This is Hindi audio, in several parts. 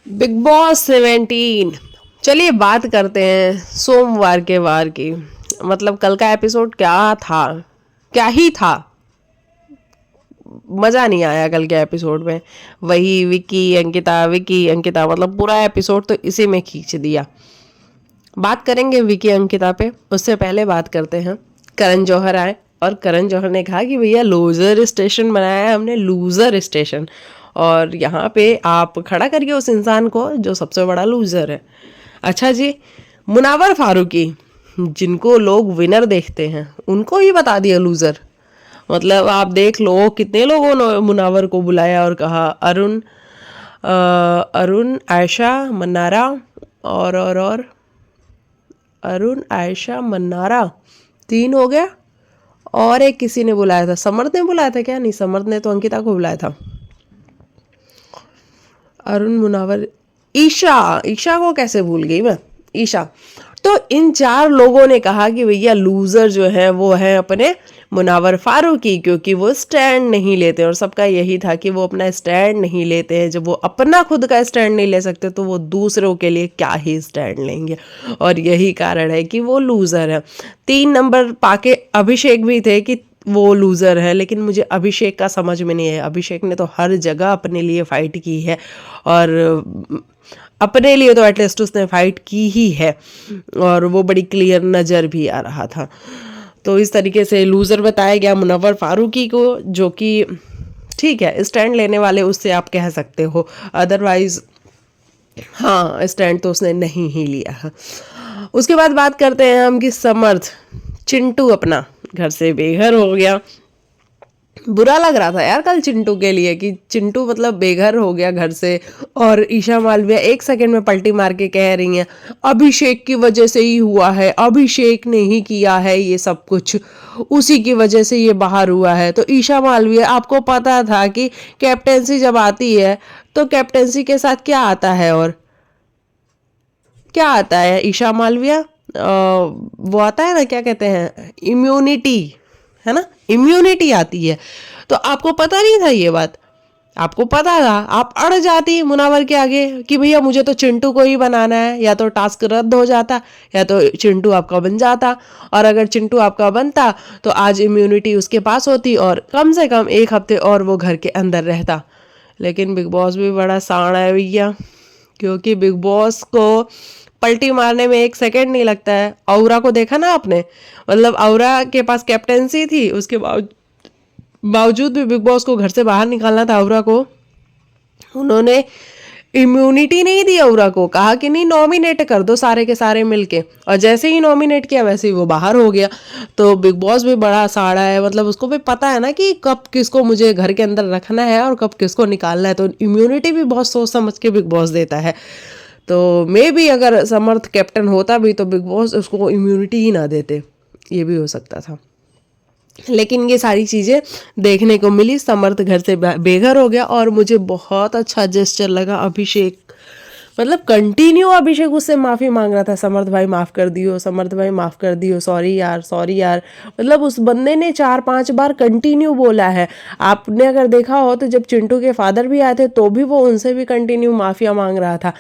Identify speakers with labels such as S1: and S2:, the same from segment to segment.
S1: Big boss 17। चलिए बात करते हैं सोमवार के वार की। मतलब कल का एपिसोड क्या था, क्या ही था। मज़ा नहीं आया कल के एपिसोड में। वही विकी अंकिता मतलब पूरा एपिसोड तो इसी में खींच दिया। बात करेंगे विकी अंकिता पे, उससे पहले बात करते हैं करण जौहर आए और करण जौहर ने कहा कि भैया लूजर स्टेशन बनाया है हमने, लूजर स्टेशन। और यहाँ पे आप खड़ा करिए उस इंसान को जो सबसे बड़ा लूजर है। अच्छा जी, मुनावर फारूकी जिनको लोग विनर देखते हैं उनको ही बता दिया लूजर। मतलब आप देख लो कितने लोगों ने मुनावर को बुलाया और कहा अरुण आयशा मन्नारा और अरुण आयशा मन्नारा, 3 हो गया। और एक किसी ने बुलाया था, समर्थ ने बुलाया था क्या? नहीं, समर्थ ने तो अंकिता को बुलाया था। अरुण मुनावर, ईशा, ईशा को कैसे भूल गई मैं, ईशा। तो इन 4 लोगों ने कहा कि भैया लूजर जो है वो है अपने मुनावर फारूकी, क्योंकि वो स्टैंड नहीं लेते। और सबका यही था कि वो अपना स्टैंड नहीं लेते हैं। जब वो अपना खुद का स्टैंड नहीं ले सकते तो वो दूसरों के लिए क्या ही स्टैंड लेंगे। और यही कारण है कि वो लूजर है। 3 नंबर पाके अभिषेक भी थे कि वो लूज़र है, लेकिन मुझे अभिषेक का समझ में नहीं है। अभिषेक ने तो हर जगह अपने लिए फ़ाइट की है और अपने लिए तो एटलीस्ट उसने फ़ाइट की ही है और वो बड़ी क्लियर नज़र भी आ रहा था। तो इस तरीके से लूज़र बताया गया मुनव्वर फारूकी को, जो कि ठीक है, स्टैंड लेने वाले उससे आप कह सकते हो, अदरवाइज़ हाँ स्टैंड तो उसने नहीं ही लिया है। उसके बाद बात करते हैं हम कि समर्थ चिंटू अपना घर से बेघर हो गया। बुरा लग रहा था यार कल चिंटू के लिए कि चिंटू मतलब बेघर हो गया घर से। और ईशा मालविया 1 सेकंड में पलटी मार के कह रही हैं अभिषेक की वजह से ही हुआ है, अभिषेक ने ही किया है ये सब कुछ, उसी की वजह से ये बाहर हुआ है। तो ईशा मालविया, आपको पता था कि कैप्टेंसी जब आती है तो कैप्टेंसी के साथ क्या आता है, और क्या आता है ईशा मालविया, वो आता है ना, क्या कहते हैं, इम्यूनिटी, है ना, इम्यूनिटी आती है। तो आपको पता नहीं था ये बात? आपको पता था, आप अड़ जाती मुनावर के आगे कि भैया मुझे तो चिंटू को ही बनाना है, या तो टास्क रद्द हो जाता या तो चिंटू आपका बन जाता। और अगर चिंटू आपका बनता तो आज इम्यूनिटी उसके पास होती और कम से कम 1 हफ्ते और वो घर के अंदर रहता। लेकिन बिग बॉस भी बड़ा सांड है भैया, क्योंकि बिग बॉस को पलटी मारने में 1 सेकंड नहीं लगता है। औरा को देखा ना आपने, मतलब औरा के पास कैप्टेंसी थी, उसके बावजूद भी बिग बॉस को घर से बाहर निकालना था औरा को। उन्होंने इम्यूनिटी नहीं दी औरा को, कहा कि नहीं नॉमिनेट कर दो सारे के सारे मिलके, और जैसे ही नॉमिनेट किया वैसे ही वो बाहर हो गया। तो बिग बॉस भी बड़ा साड़ा है, मतलब उसको भी पता है ना कि कब किसको मुझे घर के अंदर रखना है और कब किसको निकालना है। तो इम्यूनिटी भी बहुत सोच समझ के बिग बॉस देता है। तो मे भी अगर समर्थ कैप्टन होता भी तो बिग बॉस उसको इम्यूनिटी ही ना देते, ये भी हो सकता था। लेकिन ये सारी चीज़ें देखने को मिली, समर्थ घर से बेघर हो गया। और मुझे बहुत अच्छा जेस्चर लगा अभिषेक, मतलब कंटिन्यू अभिषेक उससे माफ़ी मांग रहा था, समर्थ भाई माफ़ कर दियो, समर्थ भाई माफ़ कर दियो, सॉरी यार सॉरी यार। मतलब उस बंदे ने 4-5 बार कंटिन्यू बोला है। आपने अगर देखा हो तो जब चिंटू के फादर भी आए थे तो भी वो उनसे भी कंटिन्यू माफ़िया मांग रहा था।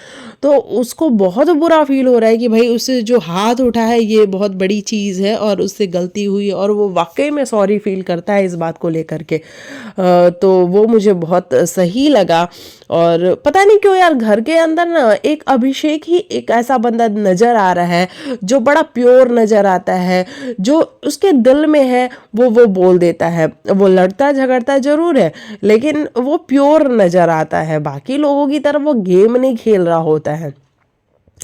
S1: तो उसको बहुत बुरा फील हो रहा है कि भाई उससे जो हाथ उठा है ये बहुत बड़ी चीज़ है और उससे गलती हुई, और वो वाकई में सॉरी फील करता है इस बात को लेकर के। तो वो मुझे बहुत सही लगा। और पता नहीं क्यों यार घर के अंदर ना एक अभिषेक ही एक ऐसा बंदा नज़र आ रहा है जो बड़ा प्योर नज़र आता है, जो उसके दिल में है वो बोल देता है। वो लड़ता झगड़ता जरूर है लेकिन वो प्योर नज़र आता है, बाकी लोगों की तरह वो गेम नहीं खेल रहा होता है।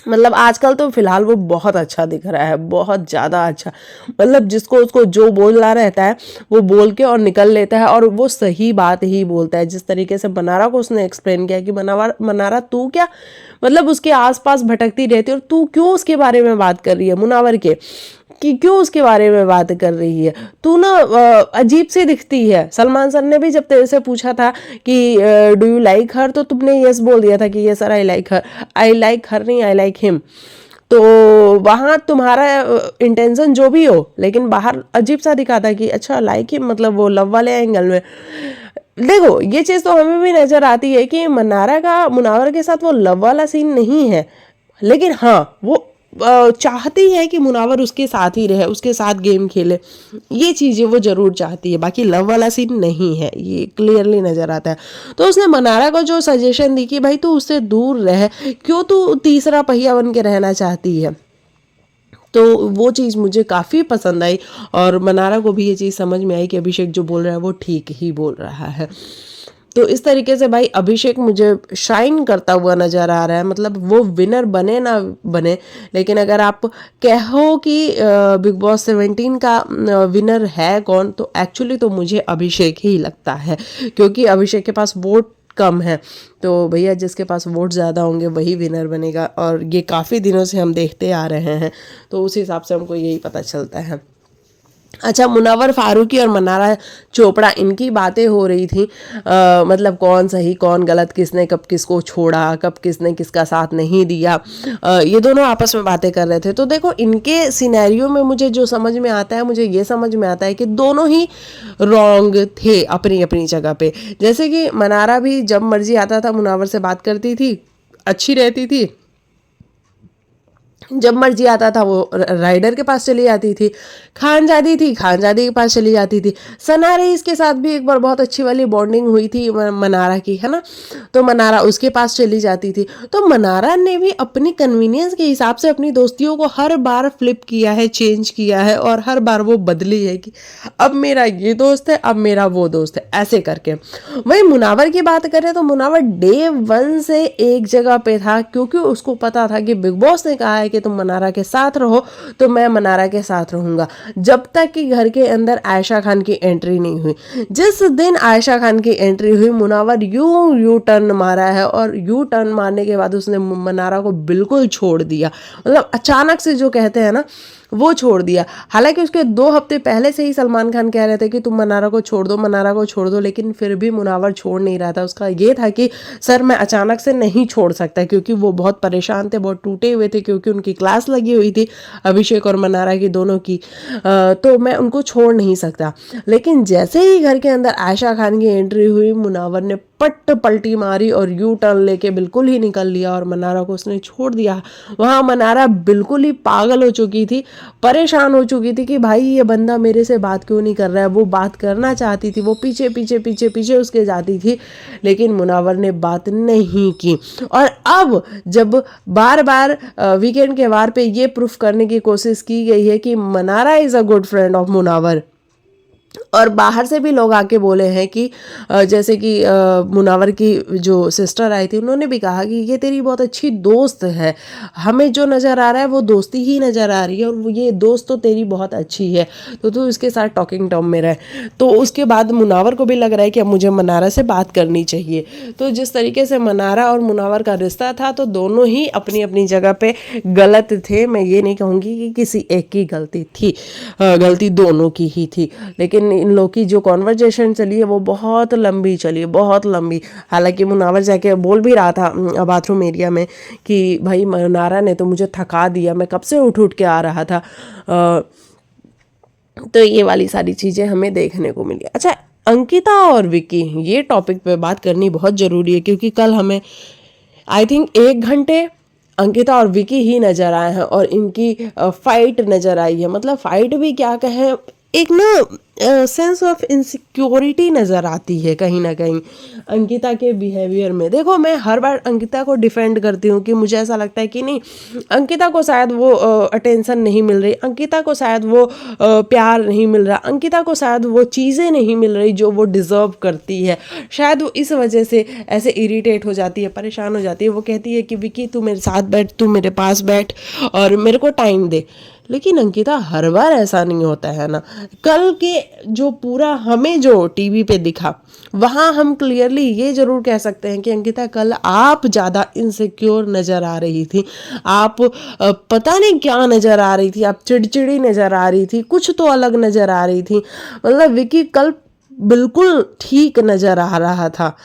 S1: मतलब आजकल तो फिलहाल वो बहुत अच्छा दिख रहा है, बहुत ज़्यादा अच्छा। मतलब जिसको उसको जो बोलना रहता है वो बोल के और निकल लेता है, और वो सही बात ही बोलता है। जिस तरीके से मनारा को उसने एक्सप्लेन किया कि मनारा तू क्या, मतलब उसके आसपास भटकती रहती है और तू क्यों उसके बारे में बात कर रही है, मुनावर के कि क्यों उसके बारे में बात कर रही है, तू ना अजीब सी दिखती है। सलमान सर ने भी जब तेरे से पूछा था कि डू यू लाइक हर, तो तुमने यस बोल दिया था कि यस सर आई लाइक हर नहीं, आई लाइक हिम। तो वहाँ तुम्हारा इंटेंशन जो भी हो, लेकिन बाहर अजीब सा दिखा था कि अच्छा लाइक हिम, मतलब वो लव वाले एंगल में। देखो ये चीज़ तो हमें भी नज़र आती है कि मनारा का मुनावर के साथ वो लव वाला सीन नहीं है, लेकिन हाँ वो चाहती है कि मुनावर उसके साथ ही रहे, उसके साथ गेम खेले, ये चीज़ें वो ज़रूर चाहती है, बाकी लव वाला सीन नहीं है, ये क्लियरली नज़र आता है। तो उसने मनारा को जो सजेशन दी कि भाई तू उससे दूर रह, क्यों तू तीसरा पहिया बन के रहना चाहती है, तो वो चीज़ मुझे काफ़ी पसंद आई और मनारा को भी ये चीज़ समझ में आई कि अभिषेक जो बोल रहा है वो ठीक ही बोल रहा है। तो इस तरीके से भाई अभिषेक मुझे शाइन करता हुआ नज़र आ रहा है, मतलब वो विनर बने ना बने, लेकिन अगर आप कहो कि बिग बॉस 17 का विनर है कौन, तो एक्चुअली तो मुझे अभिषेक ही लगता है, क्योंकि अभिषेक के पास वोट कम है, तो भैया जिसके पास वोट ज़्यादा होंगे वही विनर बनेगा, और ये काफ़ी दिनों से हम देखते आ रहे हैं, तो उस हिसाब से हमको यही पता चलता है। अच्छा, मुनव्वर फारूकी और मनारा चोपड़ा इनकी बातें हो रही थी, मतलब कौन सही कौन गलत, किसने कब किसको छोड़ा, कब किसने किसका साथ नहीं दिया, ये दोनों आपस में बातें कर रहे थे। तो देखो इनके सिनेरियो में मुझे जो समझ में आता है, मुझे ये समझ में आता है कि दोनों ही रॉन्ग थे अपनी अपनी जगह पे। जैसे कि मनारा भी जब मर्जी आता था मुनव्वर से बात करती थी, अच्छी रहती थी, जब मर्जी आता था वो राइडर के पास चली जाती थी, खानजादी थी खानजादी के पास चली जाती थी, सना रईस के साथ भी एक बार बहुत अच्छी वाली बॉन्डिंग हुई थी मनारा की, है ना, तो मनारा उसके पास चली जाती थी। तो मनारा ने भी अपनी कन्वीनियंस के हिसाब से अपनी दोस्तियों को हर बार फ्लिप किया है, चेंज किया है, और हर बार वो बदली है कि अब मेरा ये दोस्त है, अब मेरा वो दोस्त है, ऐसे करके। वही मुनावर की बात करें तो मुनावर डे 1 से एक जगह पे था, क्योंकि उसको पता था कि बिग बॉस ने कहा है कि तुम मनारा के साथ रहो, तो मैं मनारा के साथ रहूंगा, जब तक कि घर के अंदर आयशा खान की एंट्री नहीं हुई। जिस दिन आयशा खान की एंट्री हुई, मुनावर यू टर्न मारा है, और यू टर्न मारने के बाद उसने मनारा को बिल्कुल छोड़ दिया, मतलब अचानक से जो कहते हैं ना वो छोड़ दिया। हालांकि उसके 2 हफ्ते पहले से ही सलमान खान कह रहे थे कि तुम मनारा को छोड़ दो, मनारा को छोड़ दो, लेकिन फिर भी मुनावर छोड़ नहीं रहा था। उसका ये था कि सर मैं अचानक से नहीं छोड़ सकता, क्योंकि वो बहुत परेशान थे, बहुत टूटे हुए थे, क्योंकि उनकी क्लास लगी हुई थी अभिषेक और मनारा की दोनों की, तो मैं उनको छोड़ नहीं सकता। लेकिन जैसे ही घर के अंदर आयशा खान की एंट्री हुई, मुनावर ने पट पलटी मारी और यू टर्न लेके बिल्कुल ही निकल लिया, और मनारा को उसने छोड़ दिया। वहाँ मनारा बिल्कुल ही पागल हो चुकी थी, परेशान हो चुकी थी कि भाई ये बंदा मेरे से बात क्यों नहीं कर रहा है। वो बात करना चाहती थी, वो पीछे पीछे पीछे पीछे उसके जाती थी, लेकिन मुनावर ने बात नहीं की। और अब जब बार बार वीकेंड के वार पे ये प्रूफ करने की कोशिश की गई है कि Mannara is a good friend of Munawar, और बाहर से भी लोग आके बोले हैं कि जैसे कि मुनावर की जो सिस्टर आई थी, उन्होंने भी कहा कि ये तेरी बहुत अच्छी दोस्त है, हमें जो नज़र आ रहा है वो दोस्ती ही नज़र आ रही है, और वो ये दोस्त तो तेरी बहुत अच्छी है, तो तू इसके साथ टॉकिंग टर्म में रहे। तो उसके बाद मुनावर को भी लग रहा है कि अब मुझे मनारा से बात करनी चाहिए। तो जिस तरीके से मनारा और मुनावर का रिश्ता था, तो दोनों ही अपनी अपनी जगह पे गलत थे। मैं ये नहीं कहूँगी कि किसी एक की गलती थी, गलती दोनों की ही थी, लेकिन इन लोग की जो कॉन्वर्जेशन चली है वो बहुत लंबी चली है, बहुत लंबी। हालांकि मुनावर जाके बोल भी रहा था बाथरूम एरिया में कि भाई मनारा ने तो मुझे थका दिया, मैं कब से उठ उठ के आ रहा था। तो ये वाली सारी चीज़ें हमें देखने को मिली। अच्छा, अंकिता और विकी, ये टॉपिक पे बात करनी बहुत ज़रूरी है, क्योंकि कल हमें आई थिंक 1 घंटे अंकिता और विकी ही नज़र आए हैं, और इनकी फाइट नज़र आई है। मतलब फाइट भी क्या कहें, एक ना सेंस ऑफ इनसिक्योरिटी नज़र आती है कहीं ना कहीं अंकिता के बिहेवियर में। देखो मैं हर बार अंकिता को डिफेंड करती हूँ कि मुझे ऐसा लगता है कि नहीं, अंकिता को शायद वो अटेंशन नहीं मिल रही, अंकिता को शायद वो प्यार नहीं मिल रहा, अंकिता को शायद वो चीज़ें नहीं मिल रही जो वो डिज़र्व करती है। शायद वो इस वजह से ऐसे इरिटेट हो जाती है, परेशान हो जाती है। वो कहती है कि विकी तू मेरे साथ बैठ, तू मेरे पास बैठ और मेरे को टाइम दे। लेकिन अंकिता हर बार ऐसा नहीं होता है ना। कल के जो पूरा हमें जो टीवी पे दिखा, वहाँ हम क्लियरली ये ज़रूर कह सकते हैं कि अंकिता कल आप ज़्यादा इनसिक्योर नज़र आ रही थी। आप पता नहीं क्या नज़र आ रही थी, आप चिड़चिड़ी नज़र आ रही थी, कुछ तो अलग नज़र आ रही थी। मतलब विकी कल बिल्कुल ठीक नज़र आ रहा था।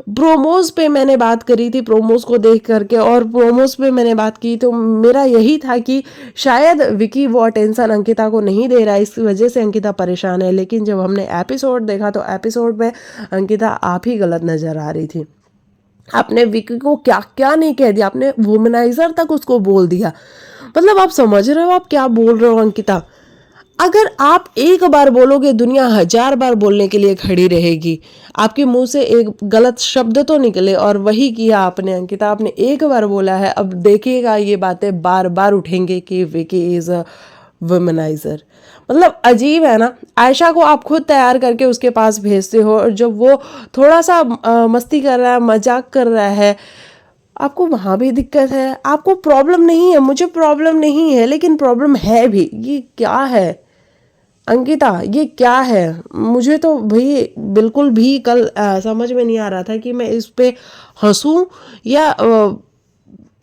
S1: प्रोमोज पे मैंने बात करी थी, प्रोमोज को देख करके, और प्रोमोज पे मैंने बात की तो मेरा यही था कि शायद विकी वो अटेंशन अंकिता को नहीं दे रहा है, इस वजह से अंकिता परेशान है। लेकिन जब हमने एपिसोड देखा तो एपिसोड में अंकिता आप ही गलत नजर आ रही थी। आपने विकी को क्या क्या नहीं कह दिया, आपने वुमनाइजर तक उसको बोल दिया। मतलब आप समझ रहे हो आप क्या बोल रहे हो अंकिता? अगर आप एक बार बोलोगे दुनिया 1000 बार बोलने के लिए खड़ी रहेगी। आपके मुंह से एक गलत शब्द तो निकले, और वही किया आपने अंकिता, आपने एक बार बोला है, अब देखिएगा ये बातें बार बार उठेंगे कि विकी इज अ वुमनाइजर। मतलब अजीब है ना। आयशा को आप खुद तैयार करके उसके पास भेजते हो, और जब वो थोड़ा सा मस्ती कर रहा है, मजाक कर रहा है, आपको वहाँ भी दिक्कत है। आपको प्रॉब्लम नहीं है, मुझे प्रॉब्लम नहीं है, लेकिन प्रॉब्लम है भी। ये क्या है अंकिता, ये क्या है? मुझे तो भाई बिल्कुल भी कल समझ में नहीं आ रहा था कि मैं इस पे हंसूं या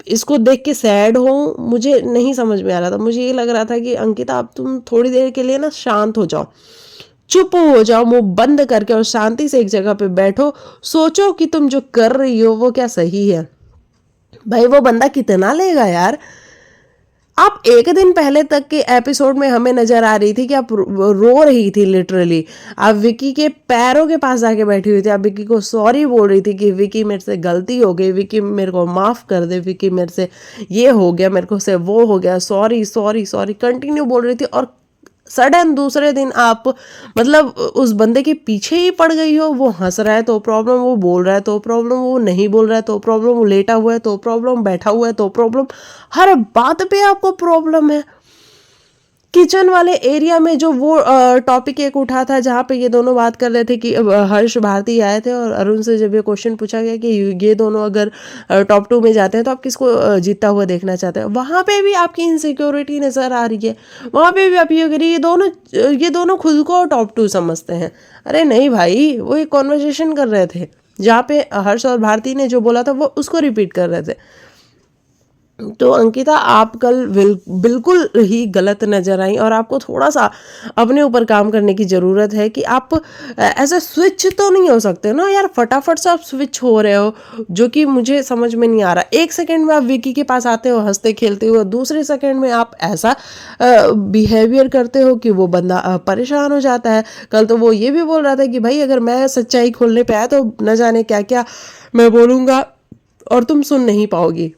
S1: इसको देख के सैड हो। मुझे नहीं समझ में आ रहा था। मुझे ये लग रहा था कि अंकिता अब तुम थोड़ी देर के लिए ना शांत हो जाओ, चुप हो जाओ, मुंह बंद करके, और शांति से एक जगह पे बैठो, सोचो कि तुम जो कर रही हो वो क्या सही है। भाई वो बंदा कितना लेगा यार? आप एक दिन पहले तक के एपिसोड में हमें नजर आ रही थी कि आप रो रही थी लिटरली। आप विकी के पैरों के पास जाके बैठी हुई थी, आप विकी को सॉरी बोल रही थी कि विकी मेरे से गलती हो गई, विकी मेरे को माफ कर दे, विकी मेरे से ये हो गया, मेरे को से वो हो गया, सॉरी सॉरी सॉरी कंटिन्यू बोल रही थी। और सडन दूसरे दिन आप मतलब उस बंदे के पीछे ही पड़ गई हो। वो हंस रहा है तो प्रॉब्लम, वो बोल रहा है तो प्रॉब्लम, वो नहीं बोल रहा है तो प्रॉब्लम, वो लेटा हुआ है तो प्रॉब्लम, बैठा हुआ है तो प्रॉब्लम, हर बात पे आपको प्रॉब्लम है। किचन वाले एरिया में जो वो टॉपिक एक उठा था जहाँ पे ये दोनों बात कर रहे थे कि हर्ष भारती आए थे और अरुण से जब ये क्वेश्चन पूछा गया कि ये दोनों अगर टॉप 2 में जाते हैं तो आप किसको जीतता हुआ देखना चाहते हैं, वहाँ पे भी आपकी इनसिक्योरिटी नज़र आ रही है। वहाँ पे भी आप ये करिए ये दोनों खुद को टॉप 2 समझते हैं। अरे नहीं भाई, वो एक कॉन्वर्सेशन कर रहे थे जहाँ पे हर्ष और भारती ने जो बोला था वो उसको रिपीट कर रहे थे। तो अंकिता आप कल बिल्कुल ही गलत नजर आई, और आपको थोड़ा सा अपने ऊपर काम करने की ज़रूरत है कि आप ऐसे स्विच तो नहीं हो सकते ना यार। फटाफट से आप स्विच हो रहे हो, जो कि मुझे समझ में नहीं आ रहा। एक सेकंड में आप विकी के पास आते हो हंसते खेलते हो, दूसरे सेकंड में आप ऐसा बिहेवियर करते हो कि वो बंदा परेशान हो जाता है। कल तो वो ये भी बोल रहा था कि भाई अगर मैं सच्चाई खोलने पे आया तो न जाने क्या क्या मैं बोलूँगा और तुम सुन नहीं पाओगी।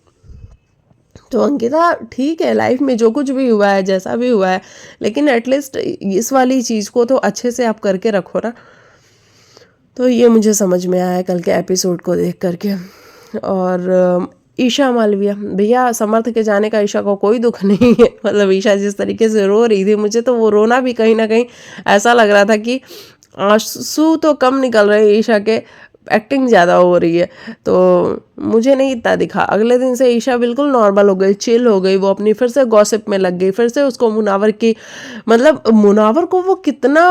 S1: तो अंकिता ठीक है, लाइफ में जो कुछ भी हुआ है, जैसा भी हुआ है, लेकिन एटलीस्ट इस वाली चीज़ को तो अच्छे से आप करके रखो ना। तो ये मुझे समझ में आया कल के एपिसोड को देख करके। और ईशा मालविया भैया, समर्थ के जाने का ईशा को कोई दुख नहीं है। मतलब ईशा जिस तरीके से रो रही थी, मुझे तो वो रोना भी कहीं ना कहीं ऐसा लग रहा था कि आंसू तो कम निकल रहे ईशा के, एक्टिंग ज़्यादा हो रही है। तो मुझे नहीं इतना दिखा। अगले दिन से ईशा बिल्कुल नॉर्मल हो गई, चिल हो गई, वो अपनी फिर से गॉसिप में लग गई, फिर से उसको मुनावर की, मतलब मुनावर को वो कितना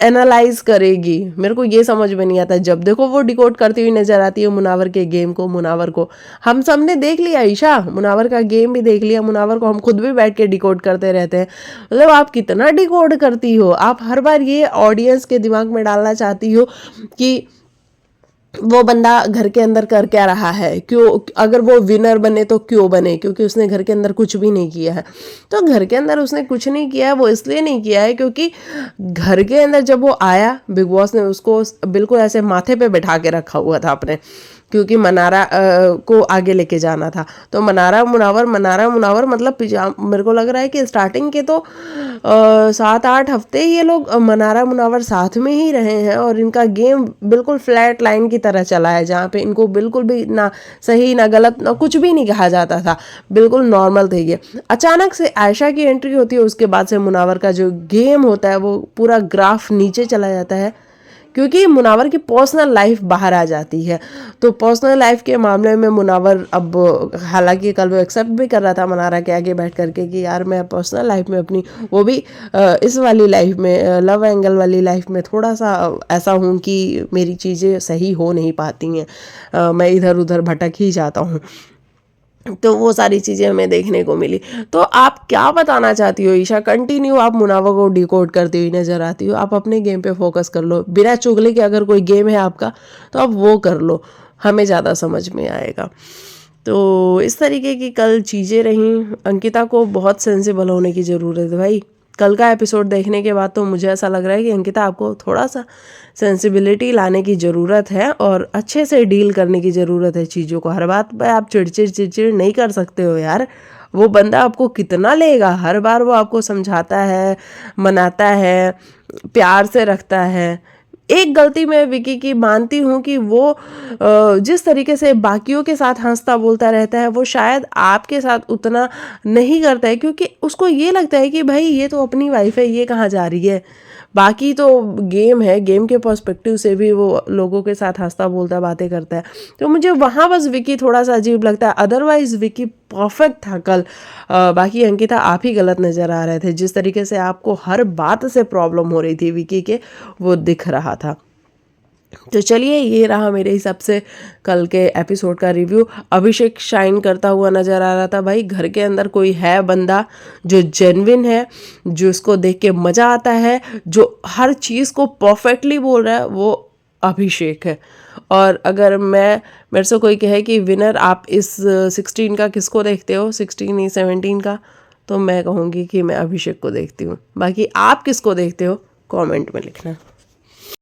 S1: एनालाइज करेगी, मेरे को ये समझ में नहीं आता। जब देखो वो डिकोड करती हुई नजर आती है मुनावर के गेम को। मुनावर को हम सबने देख लिया ईशा, मुनावर का गेम भी देख लिया, मुनावर को हम खुद भी बैठ के डिकोड करते रहते हैं। मतलब आप कितना डिकोड करती हो? आप हर बार ये ऑडियंस के दिमाग में डालना चाहती हो कि वो बंदा घर के अंदर कर क्या रहा है, क्यों, अगर वो विनर बने तो क्यों बने, क्योंकि उसने घर के अंदर कुछ भी नहीं किया है। तो घर के अंदर उसने कुछ नहीं किया है, वो इसलिए नहीं किया है क्योंकि घर के अंदर जब वो आया बिग बॉस ने उसको बिल्कुल ऐसे माथे पे बैठा के रखा हुआ था अपने, क्योंकि मनारा को आगे लेके जाना था। तो मनारा मुनावर मतलब मेरे को लग रहा है कि स्टार्टिंग के तो 7-8 हफ्ते ये लोग मनारा मुनावर साथ में ही रहे हैं, और इनका गेम बिल्कुल फ्लैट लाइन की तरह चला है, जहाँ पे इनको बिल्कुल भी ना सही ना गलत ना कुछ भी नहीं कहा जाता था, बिल्कुल नॉर्मल थे ये। अचानक से आयशा की एंट्री होती है, उसके बाद से मुनावर का जो गेम होता है वो पूरा ग्राफ नीचे चला जाता है, क्योंकि मुनावर की पर्सनल लाइफ बाहर आ जाती है। तो पर्सनल लाइफ के मामले में मुनावर अब, हालांकि कल वो एक्सेप्ट भी कर रहा था मनारा के आगे बैठ करके कि यार मैं पर्सनल लाइफ में अपनी, वो भी इस वाली लाइफ में, लव एंगल वाली लाइफ में थोड़ा सा ऐसा हूँ कि मेरी चीज़ें सही हो नहीं पाती हैं, मैं इधर उधर भटक ही जाता हूँ। तो वो सारी चीज़ें हमें देखने को मिली। तो आप क्या बताना चाहती हो ईशा? कंटिन्यू आप मुनावा को डिकोड करती हुई नज़र आती हो। आप अपने गेम पे फोकस कर लो, बिना चुगली के अगर कोई गेम है आपका तो आप वो कर लो, हमें ज़्यादा समझ में आएगा। तो इस तरीके की कल चीज़ें रहीं। अंकिता को बहुत सेंसिबल होने की ज़रूरत है भाई। कल का एपिसोड देखने के बाद तो मुझे ऐसा लग रहा है कि अंकिता आपको थोड़ा सा सेंसिबिलिटी लाने की ज़रूरत है और अच्छे से डील करने की ज़रूरत है चीज़ों को। हर बात पे आप चिड़चिड़ नहीं कर सकते हो यार। वो बंदा आपको कितना लेगा? हर बार वो आपको समझाता है, मनाता है, प्यार से रखता है। एक गलती मैं विकी की मानती हूँ कि वो जिस तरीके से बाकियों के साथ हंसता बोलता रहता है वो शायद आपके साथ उतना नहीं करता है, क्योंकि उसको ये लगता है कि भाई ये तो अपनी वाइफ है, ये कहाँ जा रही है। बाकी तो गेम है, गेम के पर्सपेक्टिव से भी वो लोगों के साथ हंसता बोलता बातें करता है। तो मुझे वहाँ बस विकी थोड़ा सा अजीब लगता है, अदरवाइज विकी परफेक्ट था कल। बाकी अंकिता आप ही गलत नज़र आ रहे थे। जिस तरीके से आपको हर बात से प्रॉब्लम हो रही थी विकी के, वो दिख रहा था। तो चलिए, ये रहा मेरे हिसाब से कल के एपिसोड का रिव्यू। अभिषेक शाइन करता हुआ नज़र आ रहा था भाई। घर के अंदर कोई है बंदा जो जेन्युइन है, जो इसको देख के मज़ा आता है, जो हर चीज़ को परफेक्टली बोल रहा है, वो अभिषेक है। और अगर मेरे से कोई कहे कि विनर आप इस 16 का किसको देखते हो, 16 नहीं 17 का, तो मैं कहूँगी कि मैं अभिषेक को देखती हूँ। बाकी आप किसको देखते हो कमेंट में लिखना।